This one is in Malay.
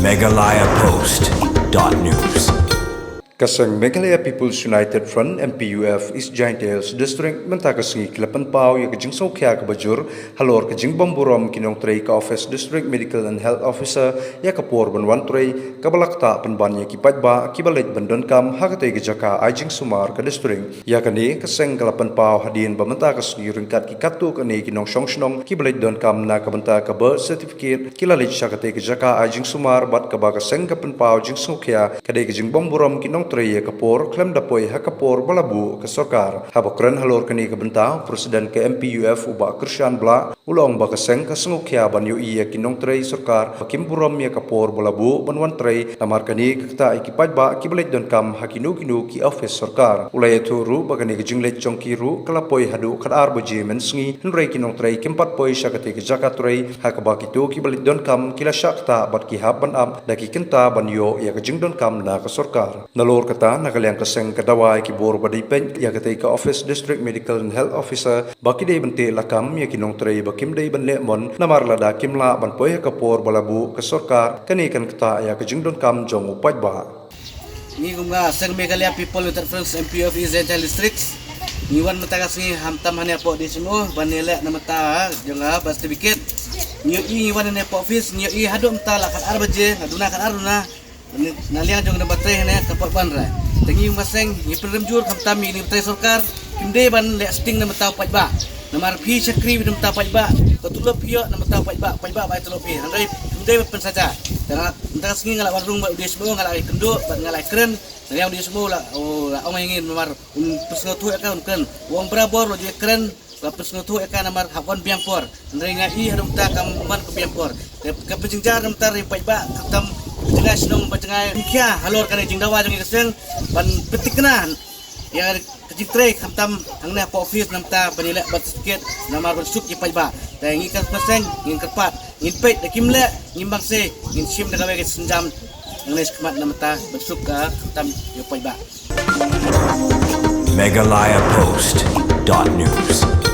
megalayapost.news. Kasang Meghalaya People's United Front MPUF East Giant Hills District mentakasngi kilapan pau ya kajing sokya ka bajur halor kajing bamburam kinong tray ka office district medical and health officer ya kapor banwan tray kabalakta panban ya kipat ba kibalit bandon kam hakatay gajaka ajing sumar ka district ya kani kasang kilapan pau hadin bamantakasngi ringkat kikatu kani kinong syongshnong kibalit don kam na kabanta ka birth certificate kilalit syakatay gajaka ajing sumar bat ka ba kasang kapan pau jing sokya kadai kajing bamburam kinong tray kapor klem dapoy hakapor balabu ke sorkar habokran halor kani ke bentang presiden ke MPUF uba Krishan Bla ulong ba kaseng ka sengukya ban yu iya kinong tray sorkar hakim buram ya kapor balabu banwan tray namar kani kata ikipaj ba kibalit don kam hakinu kinu ki office sorkar ulay turu ba kani ke jinglet jongkiru kalapoy hadu kadar baji mensngi nray kinong tray kimpat poy syakati ke jakat tray hakaba kitu kibalit don kam kila syakta bat kihab ban am daki kenta ban yo ya ke jing don kam na ke sorkar nalor kata nakaliang kaseng kadawai ki bor badipen ya kata ka office district medical and health officer baki dei bente lakam ya kinong tray bakim dei ban lemon namar lada kimla ban poy ka por balabu ke sorkar kani kan kata ya ke jingdon kam jong upaj ba ni gumga seng Meghalaya people with friends MPUF East Giant Hills district ni wan matakas ni hamtam hanya po di semua banele na mata jonga bas certificate ni i wan ne po office ni i hadu mta la kan arbaje aduna kan aruna naliang jong na baterai ne tempat banra tengi maseng ni peremjur hamtam ni baterai sorkar kimde ban le sting na mata paj ba namar phi chakri na mata paj ba katulop pio na mata paj ba ba tulop phi handai kimde pen saja dan entah sengi ngalak warung ba dia semua ngalak kendo ba ngalak keren naliang dia semua la ong ingin namar pesngotu akan keren wong brabor lo dia keren pesngotu akan namar hakon biangpor ndai ngai hadum ta kam ban ke biangpor ke penjingjar namtar paj ba katam tengah senong batengah kia halor kan jing dawa jing keseng ban petiknan ya kecik tray kamtam hangna po office namta banila bat sedikit nama bersuk ki pajba dan ngi kan peseng ngin kepat ngin pet dakimle ngimbang se ngin sim da gawe senjam ngnes kemat namta bersuk ka kamtam yo pajba megalayapost.news.